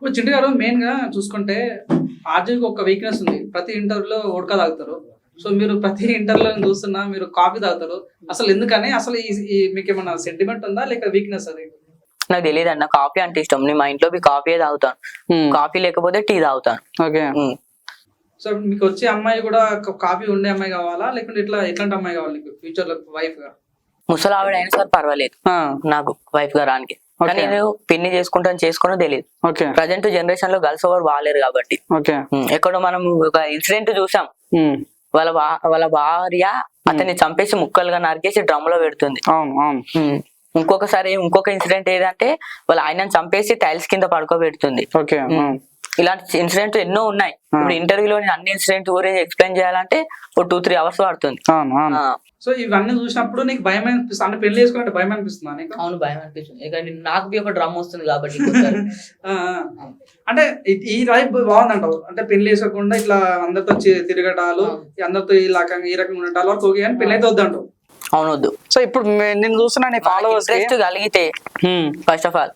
ఇప్పుడు చింటు గారు మెయిన్ గా చూసుకుంటే ఆర్జీకి ఒక వీక్నెస్ ఉంది. ప్రతి ఇంటర్వ్యూలో వోడ్కా తాగుతారు. సో మీరు ప్రతి ఇంటర్వ్యూలో చూస్తున్నా మీరు కాఫీ తాగుతారు. అసలు ఎందుకని? అసలు మీకు ఏమన్నా సెంటిమెంట్ ఉందా లేక వీక్నెస్ అది? నాకు తెలియదు అన్న, కాఫీ అంటే ఇష్టం. నేను మా ఇంట్లో కాఫీ తాగుతాను. కాఫీ లేకపోతే టీ తాగుతాను. ఓకే. సో మీకు వచ్చే అమ్మాయి కూడా కాఫీ ఉండే అమ్మాయి కావాలా లేకుంటే ఎట్లాంటి అమ్మాయి కావాలి నీకు ఫ్యూచర్ లో వైఫ్ గా? ముసలి ఆవిడ అయినా సరే పర్వాలేదు నాకు వైఫ్ గా రానికి. కానీ నేను పిన్ని చేసుకోనో తెలియదు. ప్రజెంట్ జనరేషన్ లో గర్ల్స్ ఎవరు బాగాలేరు కాబట్టి. ఎక్కడో మనం ఒక ఇన్సిడెంట్ చూసాం, వాళ్ళ భార్య అతన్ని చంపేసి ముక్కలుగా నరికేసి డ్రమ్ లో పెడుతుంది. ఇంకొక ఇన్సిడెంట్ ఏదంటే వాళ్ళ ఆయనను చంపేసి టైల్స్ కింద పడుకోబెడుతుంది. ఇలాంటి ఇన్సిడెంట్ ఎన్నో ఉన్నాయి. ఇప్పుడు ఇంటర్వ్యూలో అన్ని ఇన్సిడెంట్ గురించి ఎక్స్ప్లెయిన్ చేయాలంటే ఒక 2-3 hours పడుతుంది. సో ఇవన్నీ చూసినప్పుడు నీకు భయం అనిపిస్తుంది? అంటే పెళ్లి చేసుకున్నట్టు భయం అనిపిస్తుందా నీకు? అవును, భయం అనిపిస్తుంది. నాకు ఒక డ్రమ్ వస్తుంది కాబట్టి. అంటే ఈ లైఫ్ బాగుందంటావు? అంటే పెళ్లి చేసుకోకుండా ఇట్లా అందరితో తిరగటాలు, అందరితో ఈ రకంగా ఉండటాలు వరకు ఓకే, కానీ పెళ్లి అయితే వద్దంటావు? అవును, వద్దు. సో ఇప్పుడు నేను చూస్తున్నా ఫాలోవర్స్ కలిగితే first of all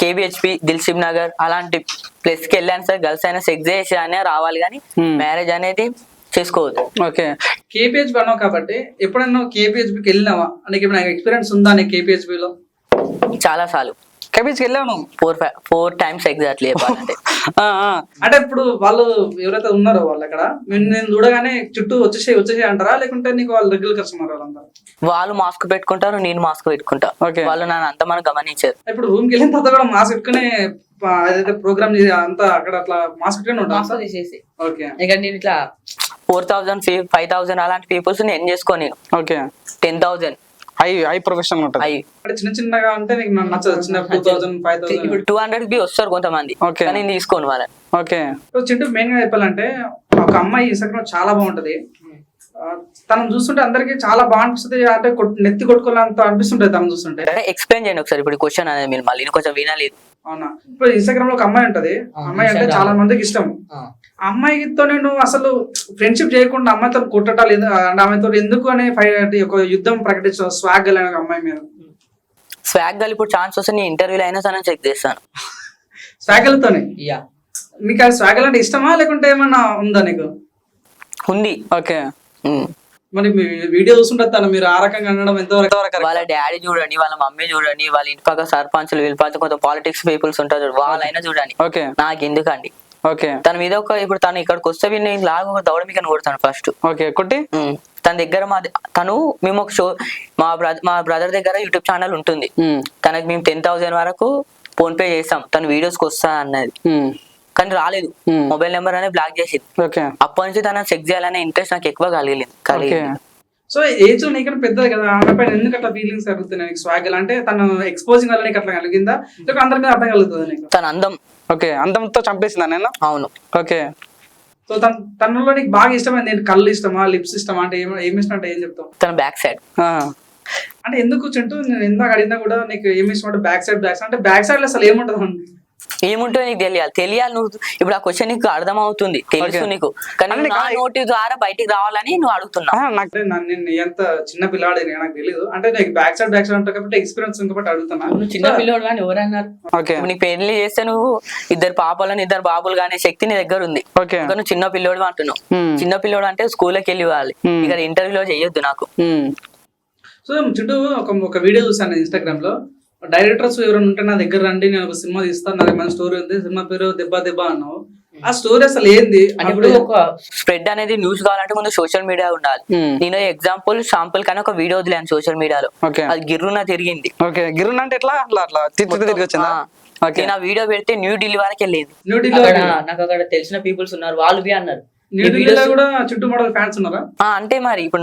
KBHP, Dilsukh Nagar అలాంటి ప్లేస్ కి వెళ్ళాను సార్. గర్ల్స్ అయినా సెక్స్ చేసి అనే రావాలి, కానీ మ్యారేజ్ అనేది చేసుకోవద్దు. ఓకే. కేబిహెచ్పి అన్నావు కాబట్టి ఎప్పుడన్నా కేబిహెచ్పికి వెళ్ళినావా? నీకు ఏమైనా ఎక్స్పీరియన్స్ ఉందా నీకు కేబిహెచ్పిలో? చాలా సార్లు కేబిహెచ్కి వెళ్ళాను, 4 times ఎగ్జాక్ట్లీ చెప్పాలంటే. అంటే ఇప్పుడు వాళ్ళు ఎవరైతే ఉన్నారో వాళ్ళు అక్కడ నేను చూడగానే చుట్టూ వచ్చేసి అంటారా లేకుంటే నీకు వాళ్ళు రెగ్యులర్ కస్టమర్ వాళ్ళంతా? వాళ్ళు మాస్క్ పెట్టుకుంటారు, నేను మాస్క్ పెట్టుకుంటా. వాళ్ళు నన్ను అంత మనం గమనించారు. ఇప్పుడు రూమ్ కి వెళ్ళిన తర్వాత కూడా మాస్క్ పెట్టుకునే ఏదైతే ప్రోగ్రామ్ అంతా అక్కడ అట్లా మాస్క్ పెట్టుకుని ఉంటాను. ఇక నేను ఇట్లా 4,000 5,000 అలాంటి పీపుల్స్ నేను చేసుకోను. 10,000 హై ప్రొఫెషనల్ ఉంటుంది. అంటే చిన్నగా అంటే నీకు నచ్చదు. చిన్న 2,000 5,000 ఇప్పుడు 200 వస్తారు కొంతమంది, కానీ నేను తీసుకోను వాళ్ళని. ఓకే. చింటూ మెయిన్ గా చెప్పాలంటే ఒక అమ్మాయి ఇన్స్టాగ్రామ్ చాలా బాగుంటది. తను చూస్తుంటే అందరికి చాలా బాగా అనిపిస్తుంది. అంటే నెత్తి కొట్టుకోవాలంత అనిపిస్తుంటది తను చూస్తుంటే. ఎక్స్ప్లెయిన్ చేయండి ఒకసారి ఇప్పుడు క్వశ్చన్ అనేది మీరు మళ్ళీ కొంచెం వినాలేదు. అవునా? ఇప్పుడు ఇన్స్టాగ్రామ్ లో ఒక అమ్మాయి ఉంటది. అమ్మాయి అంటే చాలా మందికి ఇష్టం. అమ్మాయితో నేను అసలు ఫ్రెండ్షిప్ చేయకుండా అమ్మాయితో కొట్టటాలు ఆమెతో ఎందుకు అనే ఒక యుద్ధం ప్రకటించాను స్వాగ్ గల్ అనే అమ్మాయి మీద. స్వాగ్ గల్ ఇప్పుడు ఛాన్స్ వస్తే నీ ఇంటర్వ్యూలో అయినా సరే చెక్ చేస్తాను. స్వాగ్ గల్తోనే? నీకు అది స్వాగ్ గల్ అంటే ఇష్టమా లేకుంటే ఏమన్నా ఉందా నీకు? ఉంది. ఓకే. మరి వీడియో చూస్తుంటారు తను, మీరు ఆ రకంగా అనడం ఎంతవరకు? వాళ్ళ డాడీ చూడండి, వాళ్ళ మమ్మీ చూడండి, వాళ్ళ ఇంటి పక్క సర్పంచులు వీళ్ళ కొంత పాలిటిక్స్ పీపుల్స్ ఉంటారు, వాళ్ళైనా చూడండి. నాకు ఎందుకండి? తన మీద ఇప్పుడు తను ఇక్కడికి వస్తే నేను లాగా ఒక దౌడ మీకు కొడతాను ఫస్ట్. తన దగ్గర మేము ఒక షో మా బ్రదర్ దగ్గర యూట్యూబ్ ఛానల్ ఉంటుంది. తనకి మేము 10,000 వరకు ఫోన్ పే చేస్తాం తను వీడియోస్కి వస్తా అన్నది, కానీ రాలేదు. మొబైల్ నెంబర్ అనేది బ్లాక్ చేసింది. అప్పటి నుంచి తన చెక్ చేయాలనే ఇంట్రెస్ట్ నాకు ఎక్కువ కలిగింది. సో ఏజ్ లో నీకన్నా పెద్దది కదా, ఆమె పైన ఎందుకు అట్లా ఫీలింగ్స్ కలుగుతున్నాయి? స్వాగ్ అంటే తను ఎక్స్పోజింగ్ వల్ల నీకు అట్లా కలిగిందా లేక అందరి మీద అర్థం కలుగుతుంది నీకు? తన అందం. అందంతో చంపేసిందా నేను? అవును. ఓకే. సో తనలో నీకు బాగా ఇష్టమైంది ఏంటి? కళ్ళు ఇష్టమా, లిప్స్ ఇష్టమా, అంటే ఏమి ఇష్టం అంటే ఏం చెప్తావు? తన బ్యాక్ సైడ్. అంటే ఎందుకు చింటూ నేను ఎందాక అడిగినా కూడా నీకు ఏమి ఇష్టం అంటే బ్యాక్ సైడ్ అంటే బ్యాక్ సైడ్ లో అసలు ఏముంటది? ఏముంటో నీకు తెలియాలి. నువ్వు ఇప్పుడు ఆ క్వశ్చన్ నీకు అర్థం అవుతుంది, తెలుసు నీకు, కానీ నోటి ద్వారా బయటికి రావాలని నువ్వు అడుగుతున్నావు. ఎంత చిన్న పిల్లాడు నాకు తెలియదు. అంటే నీకు బ్యాక్ సైడ్ అంటే కాబట్టి ఎక్స్పీరియన్స్ ఉంది కాబట్టి అడుగుతున్నా. నువ్వు చిన్న పిల్లోడు కానీ ఎవరన్నారు? నీకు పెళ్లి చేస్తే నువ్వు 2 పాపలని 2 బాబులు కానీ శక్తి నీ దగ్గర ఉంది. నువ్వు చిన్న పిల్లోడు అంటున్నావు. చిన్న పిల్లోడు అంటే స్కూల్కి వెళ్ళి ఇవ్వాలి, ఇక్కడ ఇంటర్వ్యూలో చెయ్యొద్దు నాకు. సో చుట్టూ ఒక వీడియో చూసాను ఇన్స్టాగ్రామ్ లో. డైరెక్టర్స్ ఎవరైనా ఉంటే నా దగ్గర రండి, నేను ఒక సినిమా తీస్తాను, నాకు మంచి స్టోరీ ఉంది, సినిమా పేరు దెబ్బ అన్నావు. ఆ స్టోరీ అసలు ఏంది? ఇప్పుడు ఒక స్ప్రెడ్ అనేది న్యూస్ కావాలంటే ముందు సోషల్ మీడియా ఉండాలి. నేను శాంపుల్ కానీ ఒక వీడియో వదిలేను సోషల్ మీడియాలో, అది గిర్రున తిరిగింది. గిర్రున అంటే నేను ఆ వీడియో పెడితే న్యూఢిల్లీ వరకు వెళ్ళేది. నాకు అక్కడ తెలిసిన పీపుల్స్ ఉన్నారు, వాళ్ళు బి అన్నారు. అంటే మరి ఇప్పుడు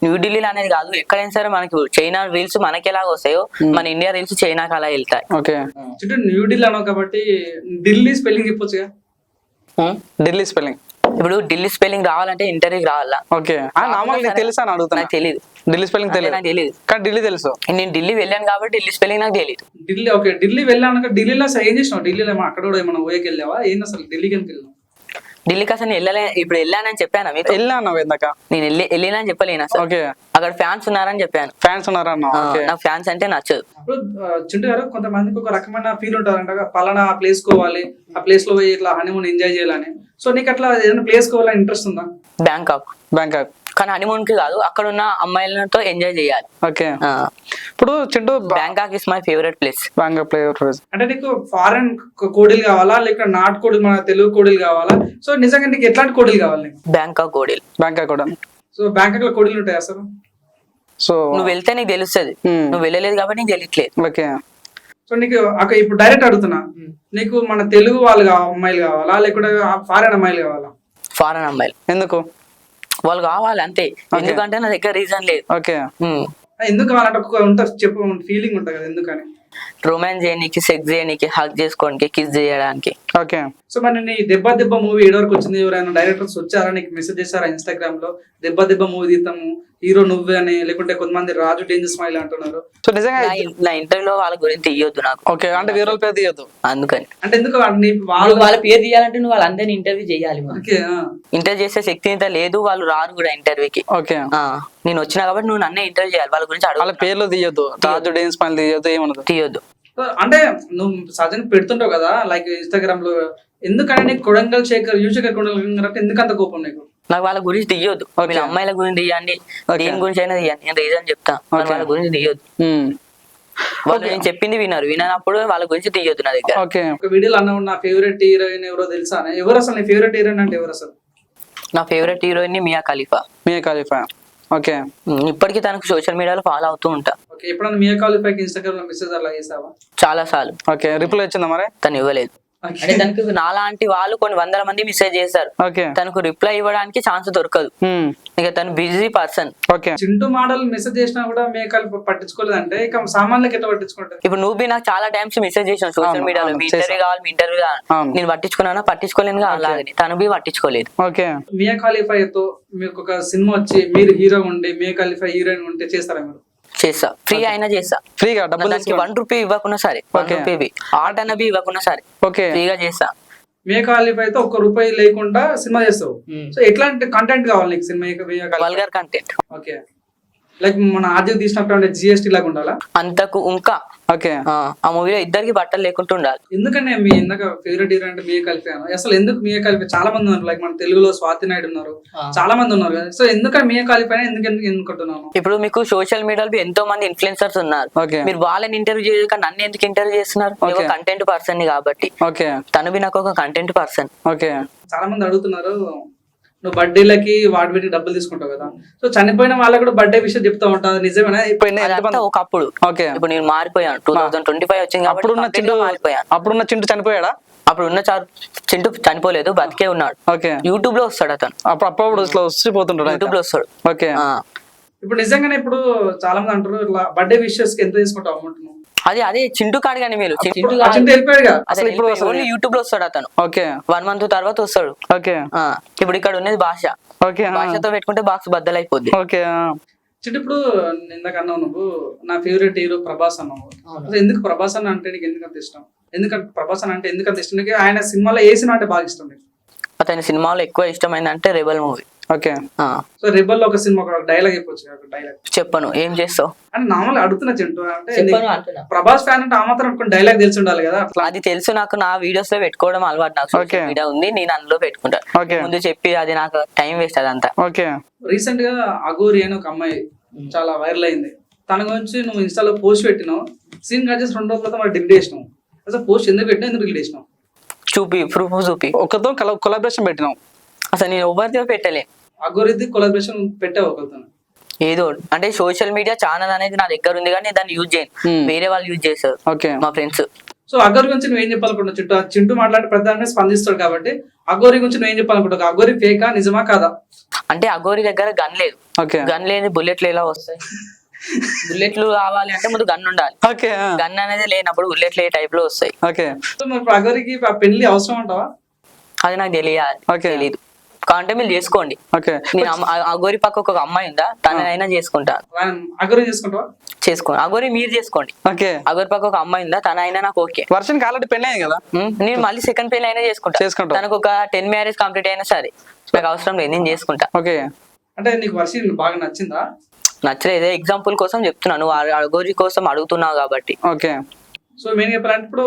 న్యూఢిల్లీలో అనేది కాదు, ఎక్కడైనా సరే మనకి చైనా రీల్స్ మనకి ఎలాగ వస్తాయో మన ఇండియా రీల్స్ చైనాకి అలా వెళ్తాయి. న్యూఢిల్లీ అన్నావు కాబట్టి ఢిల్లీ స్పెల్లింగ్ చెప్పొచ్చుగా? ఢిల్లీ స్పెల్లింగ్ ఇప్పుడు ఢిల్లీ స్పెల్లింగ్ రావాలంటే ఇంటర్వ్యూకి రావాలా? తెలుసా అని అడుగుతా. నాకు తెలియదు ఢిల్లీ స్పెల్లింగ్ తెలియదు, కానీ ఢిల్లీ తెలుసు. నేను ఢిల్లీ వెళ్ళాను కాబట్టి ఢిల్లీ స్పెల్లింగ్ నాకు తెలియదు. ఢిల్లీ వెళ్ళాను. ఢిల్లీలో ఏం చేసినావు? ఢిల్లీలో అక్కడ కూడా ఏమన్నా ఓయకి వెళ్ళావా? ఏంది అసలు ఢిల్లీకి ఎందుకు వెళ్ళావు? ఢిల్లీకి అసలు వెళ్ళలే, ఇప్పుడు వెళ్ళానని చెప్పాను మీకు. వెళ్ళాను ఇందాక. నేను వెళ్ళినా అని చెప్పలేను అసలు. ఓకే. అక్కడ ఫ్యాన్స్ ఉన్నారని చెప్పాను. ఫ్యాన్స్ ఉన్నారా అన్న? ఓకే. నాకు ఫ్యాన్స్ అంటే నచ్చదు. ఇప్పుడు చింటూ గారు, కొంతమందికి ఒక రకమైన ఫీల్ ఉంటారంట, పలానా ఆ ప్లేస్ కోవాలి, ఆ ప్లేస్ లో పోయి ఇట్లా హనీమూన్ ఎంజాయ్ చేయాలని. సో నీకు అట్లా ఏదైనా ప్లేస్ కోవాలని ఇంట్రెస్ట్ ఉందా? బ్యాంకాక్. బ్యాంకాక్ కానీ హనీమూన్ కి కాదు, అక్కడ ఉన్న అమ్మాయిలతో ఎంజాయ్ చేయాలి. ఓకే. ఇప్పుడు Chintu Bangkok is my favourite place. Bangkok place అంటే నీకు ఫారెన్ కోడీలు కావాలా, లేక నాటు కోడీలు, మన తెలుగు కోడీలు కావాలా? సో నిజంగా నీకు ఎట్లాంటి కోడీలు కావాలి నీకు? బ్యాంకాక్ కోడీలు. బ్యాంకాక్ కూడా. సో బ్యాంకాక్ లో కోడీలు ఉంటాయి అసలు? సో నువ్వు వెళ్తే నీకు తెలుస్తుంది, నువ్వు వెళ్ళలేదు కాబట్టి నీకు తెలియట్లేదు. ఓకే. సో నీకు ఇప్పుడు డైరెక్ట్ అడుగుతున్నా, నీకు మన తెలుగు వాళ్ళు అమ్మాయిలు కావాలా, లేకుంటే ఫారెన్ అమ్మాయిలు కావాలా? ఫారెన్ అమ్మాయిలు. ఎందుకు? వాళ్ళు కావాలి అంతే, ఎందుకంటే నా దగ్గర రీజన్ లేదు. ఓకే. ఎందుకు కావాలంటే ఒక ఉంటుంది, చెప్పు, ఫీలింగ్ ఉంటుంది కదా ఎందుకని? రొమాన్స్ చేయడానికి, సెక్స్ చేయడానికి, హగ్ చేసుకోవడానికి, కిస్ చేయడానికి. ఓకే. సో మరి నీ దెబ్బ దెబ్బ మూవీ ఏడు వరకు వచ్చింది? ఎవరైనా డైరెక్టర్స్ వచ్చారా, నీకు మెసేజ్ చేశారా ఇన్స్టాగ్రామ్ లో, దెబ్బ దెబ్బ మూవీ తీస్తాము, హీరో నువ్వే అని? లేకుంటే కొంతమంది రాజు డేంజర్ స్మైల్ అంటున్నారు. సో నిజంగా నా ఇంటర్వ్యూలో వాళ్ళ గురించి తీయొద్దు నాకు. ఓకే. అంటే వేరే వాళ్ళ పేరు తీయొద్దు అందుకని. అంటే ఎందుకు వాళ్ళ పేరు తీయాలంటే నువ్వు వాళ్ళందరినీ ఇంటర్వ్యూ చేయాలి. ఓకే. ఇంటర్వ్యూ చేసే శక్తి ఇంత లేదు, వాళ్ళు రారు కూడా ఇంటర్వ్యూకి. ఓకే. నేను వచ్చినా కాబట్టి నువ్వు నన్నే ఇంటర్వ్యూ చేయాలి. వాళ్ళ గురించి వాళ్ళ పేర్లు తీయొద్దు, రాజు డేంజర్ స్మైల్ తీయొద్దు, ఏమన్నది తీయొద్దు. అంటే నువ్వు సహజంగా పెడుతుంటావు కదా లైక్ ఇన్స్టాగ్రామ్ లో, ఎందుకని నీకు కొడంగల్ శేఖర్, యువశేఖర్ కొడంగల్ అంటే ఎందుకు అంత కోపం నీకు? నాకు వాళ్ళ గురించి తీయొద్దు. వీళ్ళ అమ్మాయిల గురించి తీయండి, దేని గురించి అయినా తీయండి, నేను రీజన్ చెప్తా. వాళ్ళ గురించి తీయొద్దు. వాళ్ళు నేను చెప్పింది వినప్పుడు వాళ్ళ గురించి తీయొద్దు నా దగ్గర. ఓకే. ఒక వీడియోలో అన్నావు నా ఫేవరెట్ హీరోయిన్ ఎవరో తెలుసా? ఎవరు అసలు నీ ఫేవరెట్ హీరోయిన్ అంటే ఎవరు అసలు? నా ఫేవరెట్ హీరోయిన్ మియా ఖలీఫా. మియా ఖలీఫా. ఓకే. ఇప్పటికీ తనకు సోషల్ మీడియాలో ఫాలో అవుతూ ఉంటా. ఓకే. ఎప్పుడన్నా మియా ఖలీఫాకి ఇన్స్టాగ్రామ్ లో మెసేజ్ అలా చేసావా? చాలా సార్లు. ఓకే. రిప్లై వచ్చిందా మరి? తను ఇవ్వలేదు. అంటే తనకు నాలాంటి వాళ్ళు కొన్ని వందల మంది మెసేజ్ చేశారు, ఓకే. తనకు రిప్లై ఇవ్వడానికి ఛాన్స్ దొరకదు. ఇక తను busy person. Okay. Chintu model message చేసినా కూడా మియా ఖలీఫా పట్టించుకోలేదంటే ఇక సామాన్యులకు ఎట్లా పట్టించుకుంటారు? ఇప్పుడు నువ్వు నాకు చాలా టైమ్స్ మెసేజ్ చేసావు సోషల్ మీడియాలో, మీ ఇంటర్వ్యూ కావాలి, మీ ఇంటర్వ్యూ కావాలి. నేను పట్టించుకోలేను అలాగే, తను బి పట్టించుకోలేదు. ఓకే. మియా ఖలీఫాతో మీకు ఒక సినిమా వచ్చి మీరు హీరో ఉండి మియా ఖలీఫా హీరోయిన్ ఉంటే చేస్తారా మీరు? చేస్తా, ఫ్రీ అయినా చేస్తా. ఫ్రీగా డబ్బులు ₹1 ఇవ్వకున్నా సరే, ₹1 ఆర్ట్ అన్నవి ఇవ్వకున్నా సరే, ఓకే, ఫ్రీగా చేస్తా. మియా ఖలీఫా అయితే ₹1 లేకుండా సినిమా చేస్తావు. సో ఎట్లాంటి కంటెంట్ కావాలి నీకు cinema? Vulgar content. Okay. Like మన ఆర్జీ తీసినప్పుడు జిఎస్టీ లాగా ఉండాలా? అంతకు ఇంకా. ఓకే. ఆ మూవీలో ఇద్దరికి బట్టలు లేకుండా ఉండాలి. ఎందుకంటే మీ ఇందాక ఫేవరెట్ హీరో అంటే మియా ఖలీఫా అసలు ఎందుకు మియా ఖలీఫా? చాలా మంది ఉన్నారు, లైక్ మన తెలుగులో స్వాతి నాయుడు ఉన్నారు, చాలా మంది ఉన్నారు కదా. సో ఎందుకని మియా ఖలీఫా ఎందుకు అనుకుంటున్నాను? ఇప్పుడు మీకు సోషల్ మీడియాలో ఎంతో మంది ఇన్ఫ్లుయెన్సర్స్ ఉన్నారు, మీరు వాళ్ళని ఇంటర్వ్యూ చేయక నన్ను ఎందుకు ఇంటర్వ్యూ చేస్తున్నారు? కంటెంట్ పర్సన్ కాబట్టి. ఓకే. తను బి నాకు ఒక కంటెంట్ పర్సన్. ఓకే. చాలా మంది అడుగుతున్నారు, నువ్వు బర్త్డేలకి వాటి వీటికి డబ్బులు తీసుకుంటావు కదా, సో చనిపోయిన వాళ్ళకి కూడా బర్త్డే విషయం చెప్తా ఉంటావు, నిజమేనా? ఒకప్పుడు. ఓకే. ఇప్పుడు నేను మారిపోయాను, 2025 వచ్చింది కాబట్టి మారిపోయాను. అప్పుడున్న చింటూ చనిపోయాడా? అప్పుడున్న చింటూ చనిపోలేదు, బతికే ఉన్నాడు. ఓకే. యూట్యూబ్ లో వస్తాడు అతను, అప్పుడు ఇట్లా వచ్చిపోతుంటాడు, యూట్యూబ్ లో వస్తాడు. ఓకే. ఇప్పుడు నిజంగానే ఇప్పుడు చాలా మంది అంటారు ఇట్లా బర్త్డే విషెస్ కి ఎంత తీసుకుంటావు అమౌంట్? అదే చింటూ కాడు కానీ మీరు యూట్యూబ్ లో వస్తాడు అతను. ఓకే. 1 month తర్వాత వస్తాడు. ఓకే. ఇప్పుడు ఇక్కడ ఉన్నది భాష. ఓకే. భాషతో పెట్టుకుంటే బాక్స్ బద్దలైపోద్ది. ఓకే. చిట్టు ఇప్పుడు ఇందాక అన్నావు నువ్వు నా ఫేవరెట్ హీరో ప్రభాస్ అన్నావు. అసలు ఎందుకు ప్రభాస్ అన్న అంటే నీకు ఎందుకంత ఇష్టం? ఎందుకంటే ప్రభాస్ అన్న అంటే ఎందుకంత ఇష్టం నీకు? ఆయన సినిమాలో ఏ సినిమా అంటే బాగా ఇష్టం నీకు? అతని సినిమాలో ఎక్కువ ఇష్టమైందంటే Rebel movie. Okay. So Rebel లో ఒక సినిమా ఒక డైలాగ్ అయిపోవచ్చు, డైలాగ్ చెప్పను, ఏం చేస్తావు అంటే నార్మల్ అడుగుతున్నా చింటూ. అంటే ప్రభాస్ ఫ్యాన్ అంటే ఆ మాత్రం అనుకుని డైలాగ్ తెలిసి ఉండాలి కదా. అది తెలుసు, నాకు నా వీడియోస్ లో పెట్టుకోవడం అలవాటు. నాకు సోషల్ మీడియా ఉంది, నేను అందులో పెట్టుకుంటాను. ముందు చెప్పి అది నాకు టైం వేస్ట్ అదంతా. ఓకే. రీసెంట్ గా అఘోరి అని ఒక అమ్మాయి చాలా వైరల్ అయింది, తన గురించి నువ్వు ఇన్స్టాలో పోస్ట్ పెట్టినావు. సీన్ కట్ చేసి 2 రోజుల మరి డిలీట్ చేసినావు. అసలు పోస్ట్ ఎందుకు పెట్టినా, ఎందుకు డిలీట్ చేసినావు? చూపి ప్రూఫ్ చూపి. ఒకతో కొలాబరేషన్ పెట్టినావు. అసలు నేను ఎవరితో పెట్టలే. అఘోరిది కొలాబరేషన్ పెట్టావు ఒకరితో? ఏదో అంటే సోషల్ మీడియా ఛానల్ అనేది నా దగ్గర ఉంది కానీ దాన్ని యూజ్ చేయను, వేరే వాళ్ళు యూజ్ చేస్తారు. ఓకే. మా ఫ్రెండ్స్. సో అఘోరి గురించి నువ్వేం చెప్పాలనుకుంటున్నావు? చింటూ మాట్లాడి ప్రధానంగా స్పందిస్తాడు కాబట్టి అఘోరి గురించి నువ్వేం చెప్పాలనుకుంటావు? అఘోరి ఫేకా నిజమా కాదా? అంటే అఘోరి దగ్గర గన్ లేదు. గన్ లేని బుల్లెట్లు ఎలా వస్తాయి? బుల్లెట్లు కావాలి అంటే ముందు గన్ ఉండాలి. గన్ అనేది లేనప్పుడు బుల్లెట్లు ఏ టైప్ లో వస్తాయి. సో మరి అఘోరికి పెళ్లి అవసరం అంటావా? అది నాకు తెలియదు. కాంటే మీరు చేసుకోండి. ఓకే నేను అగోరి పక్క ఒక అమ్మాయి ఉందా, తనైనా చేసుకుంటా. అగ్రి చేసుకుంటావా? చేసుకోండి. అగోరి మీరు చేసుకోండి. ఓకే అగోరి పక్క ఒక అమ్మాయి ఉందా, తనైనా నాకు ఓకే. వర్షానికి ఆల్రెడీ పెళ్ళి అయింది కదా. నేను మళ్ళీ సెకండ్ పెళ్లి అయినా చేసుకుంటా. తనకు ఒక 10 మ్యారేజ్ కంప్లీట్ అయినా సరే నాకు అవసరం లేదు, నేను చేసుకుంటా. ఓకే అంటే నీకు వర్షి బాగా నచ్చిందా? నచ్చలేదు, ఎగ్జాంపుల్ కోసం చెప్తున్నాను, అగోరి కోసం అడుగుతున్నావు కాబట్టి. ఓకే సో మెయిన్ చెప్పాలంటే ఇప్పుడు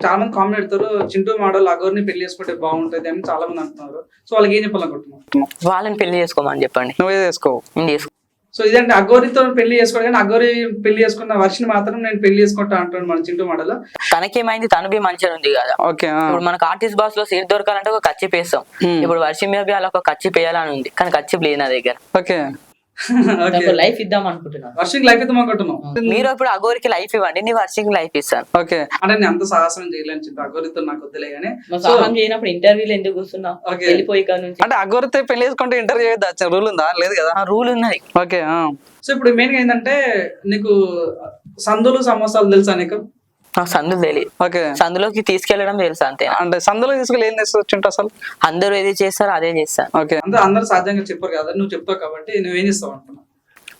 చాలా మంది కామెంట్ పెడతారు, చింటూ మోడల్ అగోరిని పెళ్లి చేసుకుంటే బాగుంటది అని చాలా మంది అంటున్నారు. సో వాళ్ళకి ఏం చెప్పాలనుకుంటున్నావు? వాళ్ళని పెళ్లి చేసుకోమని చెప్పండి. నువ్వే చేసుకో. నేను చేసుకో. సో ఇదంటే అగోరితో పెళ్లి చేసుకోవాలి, కానీ అగోరి పెళ్లి చేసుకున్న వర్షిని మాత్రం నేను పెళ్లి చేసుకుంటా అంటాడు మన చింటూ మోడల్. తనకేమైంది, తను బి మంచిగా ఉంది కదా. ఓకే ఇప్పుడు మనకు ఆర్టిస్ట్ బాస్ లో సీట్ దొరకాలంటే ఒక కచ్చి పేస్తాం. ఇప్పుడు వర్షి మీద బి అలా ఒక కచ్చి పేయాలని ఉంది, కానీ కచ్చి లేదు నా దగ్గర. ఓకే లైఫ్ ఇద్దాం అనుకుంటున్నాను. వర్షికి లైఫ్ ఇద్దాం అనుకుంటున్నావు. మీరు ఇప్పుడు అగోరికి లైఫ్ ఇవ్వండి, నీ వర్షికి లైఫ్ ఇస్తాను. ఓకే అంటే నేను అంత సాహసం చేయలేను చింటూ, అగోరితో నాకు వద్దులే కానీ. చేయనప్పుడు ఇంటర్వ్యూలు ఎందుకు కూర్చున్నావు? వెళ్ళిపోయి అంటే అగోరితో పెళ్లి చేసుకుంటే ఇంటర్వ్యూ చేయొద్దా? రూల్ ఉందా? లేదు కదా. రూల్ ఉన్నది. ఓకే సో ఇప్పుడు మెయిన్ గా ఏంటంటే నీకు సందులు సమోసాలు తెలుసా నీకు? నాకు సందులు తెలియదు. ఓకే సందులోకి తీసుకెళ్లడం తెలుసా అంతే. అంటే సందులో తీసుకెళ్ళి ఏం చేస్తుంట అసలు? అందరూ ఏది చేస్తారో అదే చేస్తాను. ఓకే అందరు సాధ్యంగా చెప్పారు కదా, నువ్వు చెప్తావు కాబట్టి నువ్వేం చేస్తావు అంటున్నా.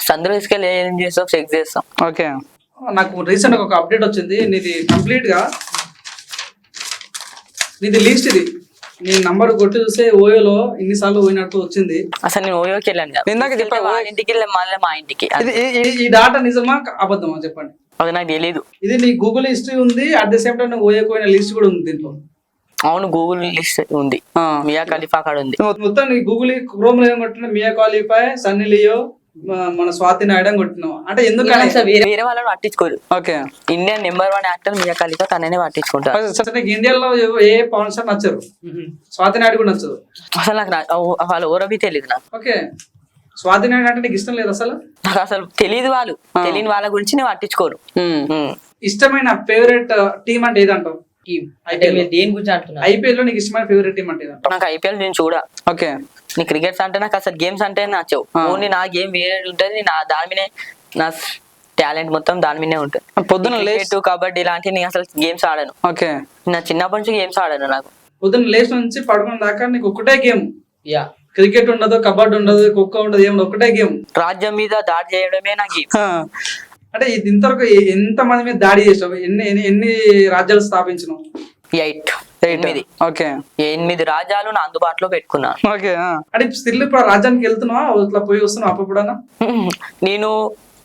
సందులో తీసుకెళ్ళి ఏం చేస్తాం, చెక్ చేస్తాం. ఓకే నాకు రీసెంట్ ఒక అప్డేట్ వచ్చింది, నీది కంప్లీట్ గా నీది లీస్ట్ ఇది. నీ నంబర్ కొట్టి చూస్తే ఓయోలో ఇన్నిసార్లు పోయినట్టు వచ్చింది. అసలు నేను ఓయోకి వెళ్ళాను కదా, ఇందాక చెప్పావు వాళ్ళ ఇంటికి వెళ్ళి మళ్ళీ మా ఇంటికి. ఈ డాటా నిజమా అబద్ధమా చెప్పండి? అది నాకు తెలీదు. ఇది నీ గూగుల్ హిస్టరీ ఉంది, అట్ ద సేమ్ టైం ఓయోకి పోయిన లిస్ట్ కూడా ఉంది దీంట్లో. అవును, గూగుల్ లిస్ట్ ఉంది, మియా ఖలీఫా కాడ ఉంది. మొత్తం నీ గూగుల్ క్రోమ్ లో ఏం కొట్టినా మియా ఖలీఫా, సన్నీ లియో, మన స్వాతి నాయుడు కొట్టినావు. అంటే ఎందుకంటే వేరే వాళ్ళని పట్టించుకోరు. ఓకే ఇండియన్ నెంబర్ 1 యాక్టర్ మియా ఖలీఫా, తననే పట్టించుకుంటారు. ఇండియాలో ఏ పవన్ స్టార్ నచ్చరు, స్వాతి నాయుడు కూడా నచ్చదు. అసలు నాకు వాళ్ళు ఓరబి తెలియదు నాకు. ఓకే, స్వాతి నాయుడు అంటే నీకు ఇష్టం లేదు అసలు? నాకు అసలు తెలియదు, వాళ్ళు తెలియని వాళ్ళ గురించి నేను పట్టించుకోరు. ఇష్టమైన ఫేవరెట్ టీం అంటే ఏదంటావు? దేని గురించి అంటున్నా? ఐపీఎల్ లో నీకు ఇష్టమైన ఫేవరెట్ టీం అంటే ఏదంటావు? నాకు ఐపీఎల్ నేను చూడా. ఓకే నీ క్రికెట్స్ అంటే నాకు అసలు గేమ్స్ అంటే నచ్చవు. ఓన్లీ నా గేమ్ వేరే ఉంటుంది, నా దాని మీదే నా టాలెంట్ మొత్తం దాని మీదే ఉంటుంది. పొద్దున క్రికెట్, కబడ్డీ లాంటి నేను అసలు గేమ్స్ ఆడాను. ఓకే నా చిన్నప్పటి నుంచి గేమ్స్ ఆడాను. నాకు పొద్దున్న లేచి నుంచి పడుకున్న దాకా నీకు ఒకటే గేమ్. క్రికెట్ ఉండదు, కబడ్డీ ఉండదు, ఖోఖో ఉండదు, ఏముండదు, ఒకటే గేమ్. రాజ్యం మీద దాడి చేయడమే నా గేమ్. అంటే ఇంతవరకు ఎంత మంది మీద దాడి చేసావు? ఎన్ని రాజ్యాలు స్థాపించినావు? 8. ఓకే 8 రాజ్యాలు నా అందుబాటులో పెట్టుకున్నాను. ఓకే అంటే స్టిల్ ఇప్పుడు రాజ్యానికి వెళ్తున్నావా, ఇట్లా పోయి వస్తున్నావు అప్పుడన్నా? నేను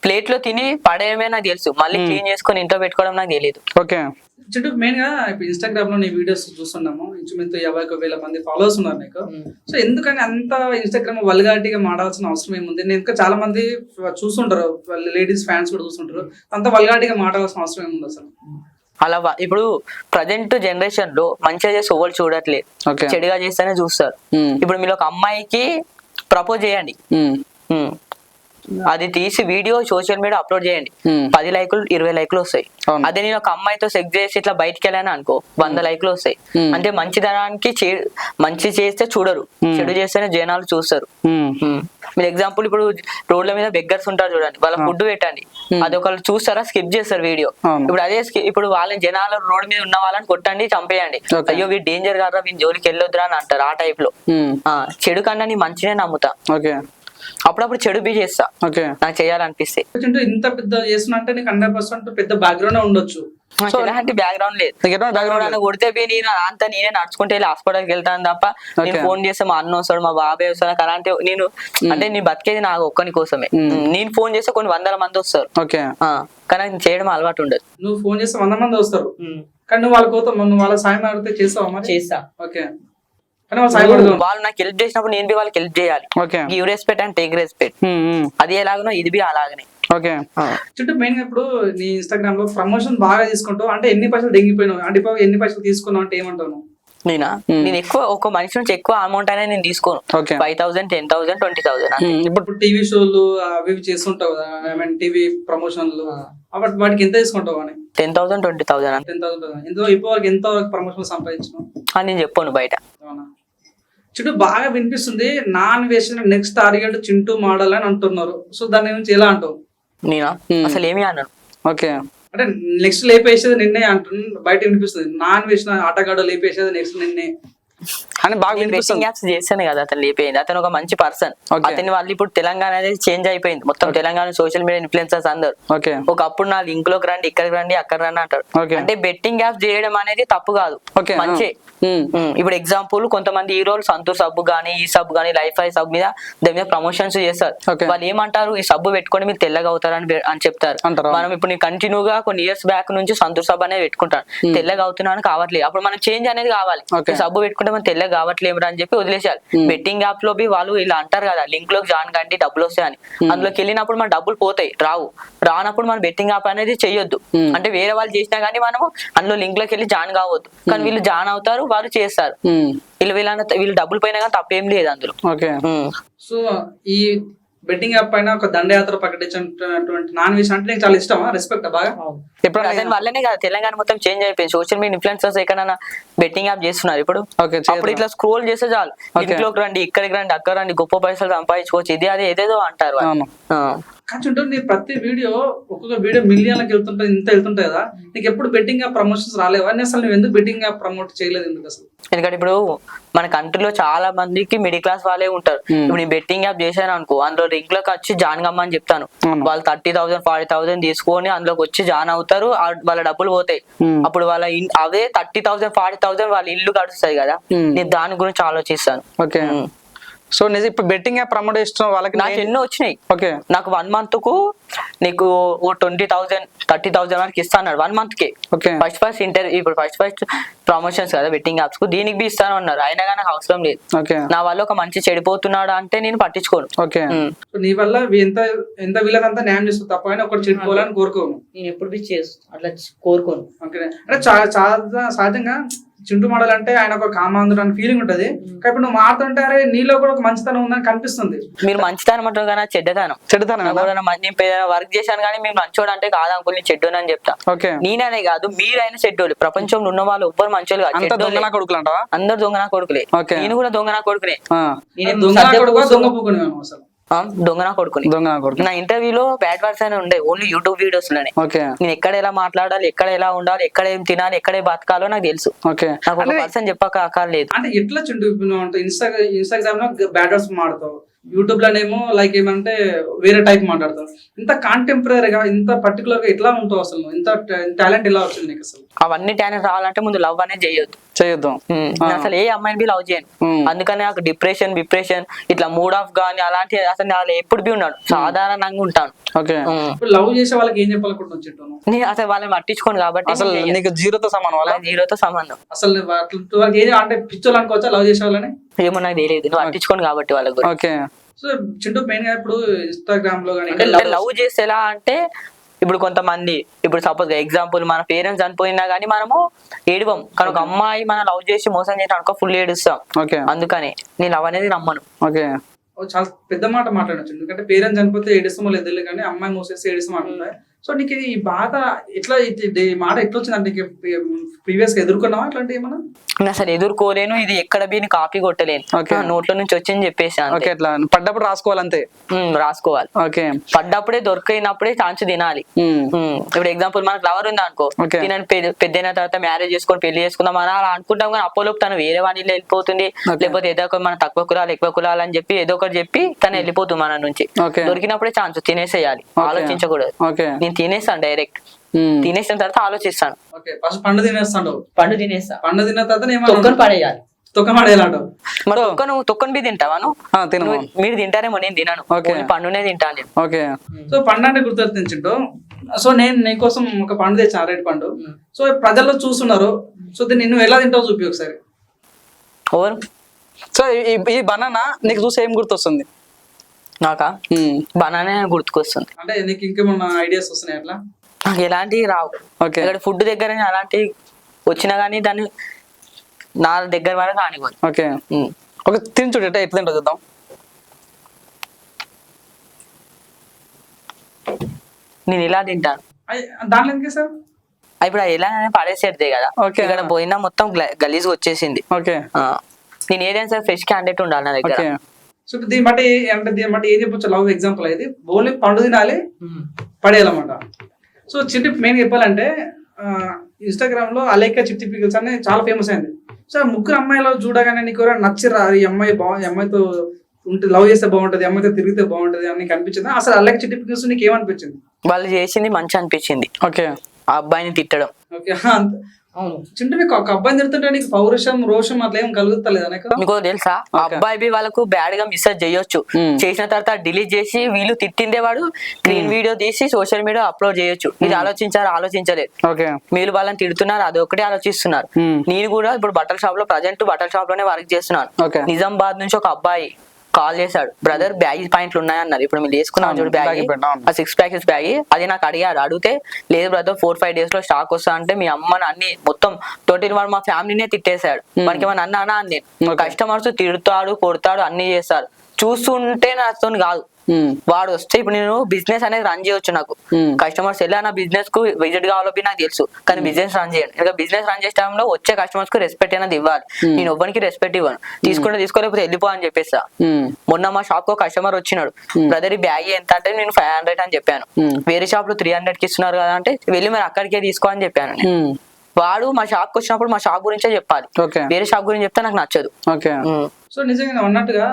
ప్లేట్ లో తిని పడేయడమే నాకు తెలుసు, మళ్ళీ క్లీన్ చేసుకొని ఇంట్లో పెట్టుకోవడం నాకు తెలియదు. ఓకే చుట్టూ మెయిన్ గా ఇప్పుడు ఇన్స్టాగ్రామ్ లో నీ వీడియోస్ చూస్తున్నాము, ఇంచుమించు 51,000 మంది ఫాలోవర్స్ ఉన్నారు నీకు. సో ఎందుకని అంత ఇన్స్టాగ్రామ్ వల్గారిటీగా మాడాల్సిన అవసరం ఏముంది? నేను ఇంకా చాలా మంది చూస్తుంటారు, లేడీస్ ఫ్యాన్స్ కూడా చూస్తుంటారు, అంత వల్గారిటీగా మాట్లాడాల్సిన అవసరం ఏముంది అసలు? అలా ఇప్పుడు ప్రజెంట్ జనరేషన్ లో మంచిగా చేసి ఎవరు చూడట్లేదు, చెడుగా చేస్తేనే చూస్తారు. ఇప్పుడు మీరు ఒక అమ్మాయికి ప్రపోజ్ చేయండి, అది తీసి వీడియో సోషల్ మీడియా అప్లోడ్ చేయండి, 10 లైకులు 20 లైకులు వస్తాయి. అదే నేను ఒక అమ్మాయితో సెక్స్ చేసి ఇట్లా బయటకు వెళ్ళాను అనుకో, 100 లైకులు వస్తాయి. అంటే మంచిదనానికి మంచి చేస్తే చూడరు, చెడు చేస్తేనే జనాలు చూస్తారు. మీరు ఎగ్జాంపుల్ ఇప్పుడు రోడ్ల మీద బెగ్గర్స్ ఉంటారు చూడండి, వాళ్ళ ఫుడ్ పెట్టండి, అది ఒకళ్ళు చూస్తారా, స్కిప్ చేస్తారు వీడియో. ఇప్పుడు అదే ఇప్పుడు వాళ్ళని జనాలు రోడ్ మీద ఉన్న వాళ్ళని కొట్టండి, చంపేయండి, అయ్యో వీడు డేంజర్ కాదా, వీని జోలికి వెళ్ళొద్దురా అని అంటారు. ఆ టైప్ లో చెడు కన్నా నీ మంచినే నమ్ముతా. అప్పుడప్పుడు చెడు బి చేస్తా నాకు చేయాలనిపిస్తే. ఇంత పెద్ద చేస్తున్నా అంటే నీకు 100% పెద్ద బ్యాక్గ్రౌండ్ ఉండొచ్చు. ఎలాంటి బ్యాక్గ్రౌండ్ లేదు, కొడితే నేను అంతా నేనే నడుచుకుంటే వెళ్ళి హాస్పిటల్కి వెళ్తాను తప్ప, నేను ఫోన్ చేస్తే మా అన్న వస్తాడు, మా బాబాయ్ వస్తాడు, నాకు అలాంటి నేను అంటే నేను బతికేది నాకు ఒక్కని కోసమే. నేను ఫోన్ చేస్తే కొన్ని 100 మంది వస్తారు, కానీ నాకు చేయడం అలవాటు ఉండదు. నువ్వు ఫోన్ చేస్తే 100 మంది వస్తారు, కానీ నువ్వు వాళ్ళ కోసం నువ్వు వాళ్ళ సాయం అడిగితే చేస్తావా? మరి చేస్తా. ఓకే, వాళ్ళు నాకు హెల్ప్ చేసినప్పుడు నేను వాళ్ళకి హెల్ప్ చేయాలి. Give respect and take respect, అది ఎలాగనో ఇది బి అలాగనే. చుట్టూ మెయిన్ గా ఇప్పుడు నీ ఇన్స్టాగ్రామ్ లో ప్రమోషన్ బాగా తీసుకుంటావు అంటే ఎన్ని పైసలు దెంగిపోయినావు అంటే ఎన్ని పైసలు తీసుకున్నావు అంటే ఏమంటావు? నేను ఎక్కువ ఒక మనిషి నుంచి ఎక్కువ అమౌంట్ అనేది నేను తీసుకోను. 5,000 10,000 20,000. ఇప్పుడు టీవీ షోలు అవి చేస్తుంటావు కదా, ఐ మీన్ టీవీ ప్రమోషన్లు, వాటికి ఎంత తీసుకుంటావు అని? 10,000 20,000. 10,000. ఎంతో ఇప్పుడు ఎంత ప్రమోషన్ సంపాదించినావు అని నేను చెప్పాను బయట. చుట్టూ బాగా వినిపిస్తుంది, నాన్ వేసిన నెక్స్ట్ టార్గెట్ చింటూ మోడల్ అని అంటున్నారు. సో దాని గురించి ఎలా అంటావు? నేనా అసలు ఏమి అన్నాను? ఓకే, అంటే నెక్స్ట్ లేపేసేది నిన్నే అంటున్నా, బయట వినిపిస్తుంది. నాన్ వేసిన ఆటగాడు లేపేసేది నెక్స్ట్ నిన్నే. అని బాగా బెట్టింగ్ వినిపిస్తుంది. యాప్స్ చేస్తాను కదా అతను లేపోయింది. అతను ఒక మంచి పర్సన్. Okay. అతని వాళ్ళు ఇప్పుడు తెలంగాణ అనేది చేంజ్ అయిపోయింది మొత్తం. తెలంగాణ సోషల్ మీడియా ఇన్ఫ్లుయెన్సర్స్ అందరు ఓకే ఒకప్పుడు నా లింక్ లోకి రండి, ఇక్కడికి రండి, అక్కడ రండి అంటారు. Okay. అంటే బెట్టింగ్ యాప్స్ చేయడం అనేది తప్పు కాదు, Okay. మంచి. ఇప్పుడు ఎగ్జాంపుల్ కొంతమంది హీరోలు సంతూర్ సబ్బు గానీ ఈ సబ్బు గానీ లైఫ్ ఐ సబ్ మీద దాని మీద ప్రమోషన్స్ చేస్తారు. Okay. వాళ్ళు ఏమంటారు, ఈ సబ్బు పెట్టుకొని మీరు తెల్లగా అవుతారని అని చెప్తారు. అంటారా? మనం ఇప్పుడు నేను కంటిన్యూగా కొన్ని ఇయర్స్ బ్యాక్ నుంచి సంతూర్ సబ్బు అనేది పెట్టుకుంటాను, తెల్లగా అవుతున్నాను కావట్లేదు. అప్పుడు మనం చేంజ్ అనేది కావాలి. Okay. ఈ సబ్బు పెట్టుకుంటే మనం తెల్లగా కావట్లేదు అని చెప్పి వదిలేసారు. బెట్టింగ్ యాప్ లో వాళ్ళు ఇలా అంటారు కదా, లింక్ లోకి జాయిన్ కండి డబ్బులు వస్తాయని. అందులోకి వెళ్ళినప్పుడు మన డబ్బులు పోతాయి, రానప్పుడు మనం బెట్టింగ్ యాప్ అనేది చెయ్యొద్దు. అంటే వేరే వాళ్ళు చేసినా గానీ మనము అందులో లింక్ లోకి వెళ్ళి జాయిన్ కావద్దు. కానీ వీళ్ళు జాయిన్ అవుతారు, వాళ్ళు చేస్తారు. వీళ్ళు డబ్బులు పోయినా కానీ తప్పేం లేదు అందులో. ఓకే. సో ఈ బెట్టింగ్ యాప్ పైన ఒక దండయాత్ర ప్రకటించినటువంటి నాన్ విషయం అంటే నీకు చాలా ఇష్టమా, రెస్పెక్ట్ బాగా? ఎప్పుడు అతని వల్లనే కదా తెలంగాణ మొత్తం చేంజ్ అయిపోయింది. సోషల్ మీడియా ఇన్ఫ్లుయెన్సర్స్ ఎక్కడైనా బెట్టింగ్ యాప్ చేస్తున్నారు ఇప్పుడు. ఓకే, అప్పుడు ఇట్లా స్క్రోల్ చేస్తే చాలు, ఇంట్లోకి రండి, ఇక్కడికి రండి, అక్కడ రండి, గొప్ప పైసలు సంపాదించుకోవచ్చు, ఇది అది ఏదేదో అంటారు వాళ్ళు. కానీ నీ ప్రతి వీడియో ఒక్కొక్క వీడియో మిలియన్లకు వెళ్తుంటాయి, ఇంత వెళ్తుంటాయి కదా, నీకు ఎప్పుడు బెట్టింగ్ యాప్ ప్రమోషన్స్ రాలేవా? అసలు నువ్వు ఎందుకు బెట్టింగ్ యాప్ ప్రమోట్ చేయలేదు ఎందుకు అసలు? ఎందుకంటే ఇప్పుడు మన కంట్రీలో చాలా మందికి మిడిల్ క్లాస్ వాళ్ళే ఉంటారు. ఇప్పుడు నేను బెట్టింగ్ యాప్ చేశాను అనుకో, అందులో లింక్ లోకి వచ్చి జాయిన్ కమ్మని చెప్తాను. వాళ్ళు 30,000 40,000 తీసుకొని అందులోకి వచ్చి జాయిన్ అవుతారు, వాళ్ళ డబ్బులు పోతాయి. అప్పుడు వాళ్ళ అవే 30,000 40,000 వాళ్ళ ఇల్లు గడుస్తాయి కదా. నేను దాని గురించి ఆలోచిస్తాను. ఓకే. సో నిజం ఇప్పుడు బెట్టింగ్ యాప్ ప్రమోట్ చేస్తున్న వాళ్ళకి నాకు ఎన్నో వచ్చినాయి. ఓకే. నాకు 1 month కు నీకు 20,000 30,000 వరకు ఇస్తాను 1 month కి. ఓకే. ఫస్ట్ ఇంటర్వ్యూ ఇప్పుడు ఫస్ట్ ప్రమోషన్స్ కదా బెట్టింగ్ యాప్స్ కు, దీనికి బి ఇస్తాను అన్నారు. అయినా కానీ నాకు అవసరం లేదు. ఓకే. నా వల్ల ఒక మంచి చెడిపోతున్నాడు అంటే నేను పట్టించుకోను. ఓకే. నీ వల్ల ఎంత వీళ్ళకంతా న్యాయం చేస్తుంది, తప్ప అయినా ఒకటి చెడిపోవాలని కోరుకోను. నేను ఎప్పుడు అట్లా కోరుకోను. ఓకే. అంటే చాలా సహజంగా చింటూ మోడల్ అంటే ఆయన ఒక కామాంధుడు అని ఫీలింగ్ ఉంటది. కాబట్టి నువ్వు మారుతుంటే అరే నీలో కూడా ఒక మంచితనం ఉందని కనిపిస్తుంది. మీరు మంచితనం అంటారు కానీ చెడ్డతనం. నేను వర్క్ చేశాను కానీ మీరు మంచోడు అంటే కాదు అంకుల్, నేను చెడ్డోని అని చెప్తా. నేననే కాదు, మీరైనా చెడ్డోళ్ళు. ప్రపంచంలో ఉన్న వాళ్ళు ఎవ్వరు మంచోళ్ళు కాదు, అందరు దొంగ నా కొడుకులే. నేను కూడా దొంగ నా కొడుకునే. దొంగ నా కొడుకుని. నా ఇంటర్వ్యూలో బ్యాడ్ వర్డ్స్ అని ఉండే ఓన్లీ యూట్యూబ్ వీడియోస్ లోనే. నేను ఎక్కడ ఎలా మాట్లాడాలి, ఎక్కడ ఎలా ఉండాలి, ఎక్కడ ఏం తినాలి, ఎక్కడ బతకాలో నాకు తెలుసు. నాకు ఒక పర్సన్ చెప్పక అక్కర్లేదు. అంటే ఎట్లా చింటూ ఇన్స్టాగ్రామ్ లో బ్యాడ్ వర్డ్స్ మాడతావు, యూట్యూబ్ లోనేమో లైక్ ఏమంటే వేరే టైప్ మాట్లాడతావు. ఇంత కాంటెంపరీగా ఇంత పర్టికులర్ గా ఎట్లా ఉంటావు అసలు? ఇంత టాలెంట్ ఎలా వచ్చింది నీకు అసలు? అవన్నీ టాలెంట్ రావాలంటే ముందు లవ్ అనేది చేయొద్దు. అసలు ఏ అమ్మాయిని బి లవ్ చేయను. అందుకని నాకు డిప్రెషన్ ఇట్లా మూడ్ ఆఫ్ గానీ అలాంటి అసలు ఎప్పుడు బి ఉన్నాడు, సాధారణంగా ఉంటాను. లవ్ చేసే వాళ్ళకి ఏం చెప్పాలనుకుంటున్నాను? నేను అసలు వాళ్ళని పట్టించుకోను కాబట్టి జీరోతో సంబంధం. అసలు అంటే పిచ్చోళ్ళు అనుకోవచ్చా లవ్ చేసే వాళ్ళని? ఏమో నాకు తెలియదు, నువ్వు పట్టించుకోను కాబట్టి వాళ్ళ గురించి. సో చింటూ మెయిన్ గా ఇప్పుడు ఇన్స్టాగ్రామ్ లో లవ్ చేస్తే ఎలా అంటే, ఇప్పుడు కొంతమంది ఇప్పుడు సపోజ్ ఎగ్జాంపుల్ మన పేరెంట్స్ చనిపోయినా గానీ మనము ఏడవం, కానీ ఒక అమ్మాయి మన లవ్ చేసి మోసం చేసి అనుకో ఫుల్ ఏడుస్తాం. అందుకని నేను లవ్ అనేది నమ్మను. చాలా పెద్ద మాట మాట్లాడచ్చు, ఎందుకంటే పేరెంట్స్ చనిపోతే ఏడుస్తామో లేదు కానీ అమ్మాయి మోసేస్తే ఏడుస్తాం అంటున్నాయి. సో నీకు ఈ బాధ ఎట్లా, ఈ మాట ఎట్లా వచ్చిందంటే ప్రీవియస్ గా ఎదుర్కొన్నావా అట్లాంటి ఏమన్నా? అసలు ఎదుర్కోలేను, ఇది ఎక్కడ బీని కాపీ కొట్టలేను, నోట్ల నుంచి వచ్చింది చెప్పేసాను. పడ్డప్పుడు రాసుకోవాలంతే. రాసుకోవాలి. పడ్డప్పుడే దొరికినప్పుడే ఛాన్స్ తినాలి. ఇప్పుడు ఎగ్జాంపుల్ మనకు లవర్ ఉందా అనుకో, తినని పెద్దైన తర్వాత మ్యారేజ్ చేసుకొని పెళ్లి చేసుకుందాం అని అలా అనుకుంటాం, కానీ అప్పలోపు తను వేరే వాడిలో వెళ్ళిపోతుంది, లేకపోతే ఏదో ఒక మన తక్కువ కులాలు ఎక్కువ కులాలు అని చెప్పి ఏదో ఒకటి చెప్పి తను వెళ్ళిపోతుంది మన నుంచి. దొరికినప్పుడే ఛాన్స్ తినేసేయాలి, ఆలోచించకూడదు. నేను తినేస్తాను డైరెక్ట్, తినేసిన తర్వాత ఆలోచిస్తాను. పండు తినేస్తాను, పండు తినేస్తా, పండు తిన్న తర్వాత తొక్కను పడేయాలి. తొక్కమడేయాలంటావు? మరి తొక్కను బి తింటావాను? మీరు తింటారేమో, నేను తినను, పండునే తింటాను నేను. సో పండు అంటే గుర్తొచ్చింటూ, సో నేను నీకోసం ఒక పండు తెచ్చాను, అరటి పండు. సో ప్రజల్లో చూస్తున్నారు, సో దీన్ని నువ్వు ఎలా తింటావు చూపి ఒకసారి. ఓవర్. సో ఈ బనానా నీకు చూసి ఏం గుర్తొస్తుంది? నాకా బనానా గుర్తుకొస్తుంది. అంటే నీకు ఇంకేమన్నా ఐడియాస్ వస్తున్నాయి అట్లా? నాకు ఎలాంటివి రావు. ఇక్కడ ఫుడ్ దగ్గర అలాంటివి వచ్చినా గానీ దాన్ని నా దగ్గర వరకు కానివ్వదు. ఒక తిని చూడ ఎట్లా తింటా చూద్దాం. నేను ఇలా తింటాను. దాంట్లో ఎందుకు సార్? ఇప్పుడు ఎలా పడేసేదే కదా, ఇక్కడ పోయినా మొత్తం గలీజ్ వచ్చేసింది. నేను ఏదైనా సరే ఫ్రెష్ క్యాండిడేట్ ఉండాలి నా దగ్గర. సో దీన్ని బట్టి ఏం చెప్పొచ్చు, లవ్ ఎగ్జాంపుల్ అయితే ఓన్లీ పండు తినాలి, పడేయాలన్నమాట. సో చిట్టి మెయిన్ చెప్పాలంటే ఇన్స్టాగ్రామ్ లో అలేక చిట్టి పికిల్స్ అని చాలా ఫేమస్ అయింది. సో ఆ ముగ్గురు అమ్మాయిలో చూడగానే నీకు ఎవరైనా నచ్చిరా ఈ అమ్మాయి ఈ అమ్మాయితో ఉంటే లవ్ చేస్తే బాగుంటది, అమ్మాయితో తిరిగితే బాగుంటది అని నీకు అనిపించింది? అసలు అలాగే చిట్టి పికిల్స్ నీకు ఏమనిపించింది? వాళ్ళు చేసింది మంచి అనిపించింది. ఓకే, ఆ అబ్బాయిని తిట్టడం. ఓకే, అవును చింటూ మీకు ఒక అబ్బాయిని తిడుతుంటే నీకు పౌరుషం రోషం అట్లా ఏం కలుగుతలేదా నీకు? నీకో తెలుసా, ఆ అబ్బాయి బి వాళ్ళకు బ్యాడ్ గా మెసేజ్ చేయొచ్చు, చేసిన తర్వాత డిలీట్ చేసి వీళ్ళు తిట్టిందే వాడు స్క్రీన్ వీడియో తీసి సోషల్ మీడియా అప్లోడ్ చేయొచ్చు. ఇది ఆలోచించలేదు. ఓకే, మీరు వాళ్ళని తిడుతున్నారు, అది ఒకటే ఆలోచిస్తున్నారు. నేను కూడా ఇప్పుడు బట్టల షాప్ లో ప్రజెంట్ బట్టల షాప్ లోనే వర్క్ చేస్తున్నాను. నిజామాబాద్ నుంచి ఒక అబ్బాయి కాల్ చేశాడు, బ్రదర్ బ్యాగ్ పాయింట్లు ఉన్నాయన్నారు. ఇప్పుడు మీరు వేసుకున్నాను చూడు బ్యాగ్, ఆ 6 ప్యాకెట్స్ బ్యాగ్, అది నాకు అడిగారు. అడిగితే లేదు బ్రదర్ 4-5 days లో స్టాక్ వస్తా అంటే మీ అమ్మని అన్ని మొత్తం టోటల్ వాడు మా ఫ్యామిలీనే తిట్టేశాడు. మనకి ఏమన్నా అన్నా అని నేను కస్టమర్స్ తిడతాడు, కొడతాడు, అన్ని చేస్తారు. చూస్తుంటే నాతో కాదు, వాడు వస్తే ఇప్పుడు నేను బిజినెస్ అనేది రన్ చేయొచ్చు. నాకు కస్టమర్స్ ఎలా నా బిజినెస్ కు విజిట్ కావాలో నాకు తెలుసు, కానీ బిజినెస్ రన్ చేయండి. ఇంకా బిజినెస్ రన్ చేసే టైంలో వచ్చే కస్టమర్స్ కు రెస్పెక్ట్ అనేది ఇవ్వాలి. నేను ఎవ్వరికి రెస్పెక్ట్ ఇవ్వను, తీసుకోలేకపోతే వెళ్ళిపో అని చెప్పేస్తా. మొన్న మా షాప్ కు కస్టమర్ వచ్చినాడు, బ్రదర్ ఈ బ్యాగ్ ఎంత అంటే నేను 500 అని చెప్పాను. వేరే షాప్ లో 300 కి ఇస్తున్నారు కదా అంటే వెళ్ళి మరి అక్కడికే తీసుకో అని చెప్పాను. వాడు మా షాప్ కు వచ్చినప్పుడు మా షాప్ గురించే చెప్పాలి, వేరే షాప్ గురించి చెప్తే నాకు నచ్చదు. సో నిజంగా అన్నట్టుగా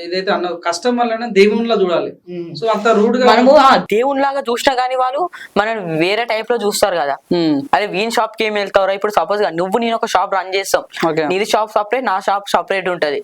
ఇదైతే అన్న కస్టమర్లను దేవునిలా చూడాలి. సో అంత రూడ్ గా మనము దేవుని లాగా చూసినా గానీ వాళ్ళు మనం వేరే టైప్ లో చూస్తారు కదా. అదే వీన్ షాప్ కి ఏమి వెళ్తారా? ఇప్పుడు సపోజ్ గా నువ్వు నేను ఒక షాప్ రన్ చేస్తాం, నీది షాప్ సపరేట్, నా షాప్ సపరేట్ ఉంటది.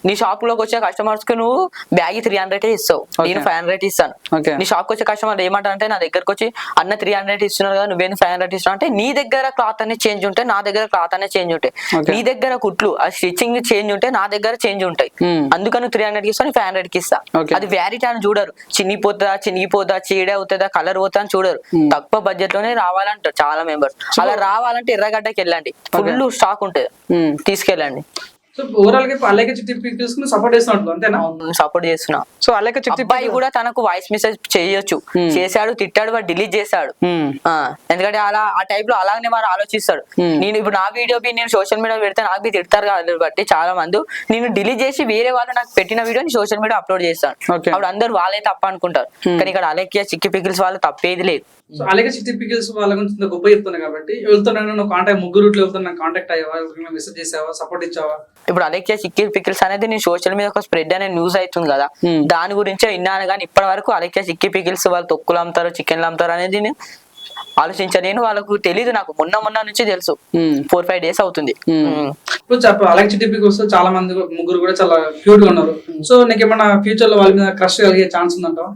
నీ షాప్ లోకి వచ్చే కస్టమర్స్ కి నువ్వు బ్యాగ్ 300 ఇస్తావు, నేను 500 ఇస్తాను. నీ షాప్ కి వచ్చే కస్టమర్ ఏమంటారంటే నా దగ్గరకు వచ్చి అన్న 300 ఇస్తున్నారు కదా, నువ్వేం 500 ఇస్తున్నావు అంటే నీ దగ్గర క్లాత్ అనేది చేంజ్ ఉంటాయి, నా దగ్గర క్లాత్ అనేది చేంజ్ ఉంటాయి. నీ దగ్గర కుట్లు ఆ స్టిచ్చింగ్ చేంజ్ ఉంటాయి, నా దగ్గర చేంజ్ ఉంటాయి. అందుకని 300 ఇస్తా, 500 కి ఇస్తా. అది వ్యారిటీ అని చూడరు, చినిగిపోతా చీడ అవుతుందా కలర్ పోతా అని చూడరు. తక్కువ బడ్జెట్ లోనే రావాలంటారు చాలా మెంబర్స్. అలా రావాలంటే ఎర్రగడ్డకి వెళ్ళండి, ఫుల్ స్టాక్ ఉంటుంది, తీసుకెళ్ళండి. సో ఓవరాల్ గా అలాగే చిట్టి పికిల్స్ ను సపోర్ట్ చేస్తున్నట్లు అంతేనా? సపోర్ట్ చేస్తున్నా. సో అలాగే చిట్టి అబ్బాయి కూడా తనకు వాయిస్ మెసేజ్ చేయొచ్చు, చేశాడు, తిట్టాడు, వాడు డిలీట్ చేశాడు. ఎందుకంటే అలా ఆ టైప్ లో అలాగనే వాడు ఆలోచిస్తాడు. నేను ఇప్పుడు నా వీడియో నేను సోషల్ మీడియా పెడితే నాకు తిడతారు కాబట్టి చాలా మంది, నేను డిలీట్ చేసి వేరే వాళ్ళు నాకు పెట్టిన వీడియోని సోషల్ మీడియా అప్లోడ్ చేస్తాను. అప్పుడు అందరు వాళ్ళే తప్ప అనుకుంటారు, కానీ ఇక్కడ అలాగే చిట్టి పికిల్స్ వాళ్ళు తప్పేది లేదు. సో అలాగే చిట్టి పికిల్స్ వాళ్ళ గురించి గొప్ప చెప్తున్నా కాబట్టి వెళ్తున్నాను కాంటాక్ట్ ముగ్గురు వెళ్తున్నా కాంటాక్ట్ అయ్యావా, మెసేజ్ చేసావా, సపోర్ట్ ఇచ్చావా? ఇప్పుడు అలెక్సియా చిట్టి పికిల్స్ అనేది నేను సోషల్ మీడియా ఒక స్ప్రెడ్ అనే న్యూస్ అవుతుంది కదా, దాని గురించే విన్నాను. కానీ ఇప్పటి వరకు అలెక్సియా చిట్టి పికిల్స్ వాళ్ళు తొక్కులు అమ్ముతారు, చికెన్లు అమ్ముతారు అనేది ఆలోచించలేను. వాళ్ళకు తెలీదు, నాకు మొన్న నుంచి తెలుసు. 4-5 days అవుతుంది. ఇప్పుడు అలాగే చిట్టి పికిల్స్ చాలా మంది ముగ్గురు కూడా చాలా క్యూట్ గా ఉన్నారు. సో నీకు ఏమన్నా ఫ్యూచర్ లో వాళ్ళ మీద క్రష్ కలిగే ఛాన్స్ ఉందంటావా?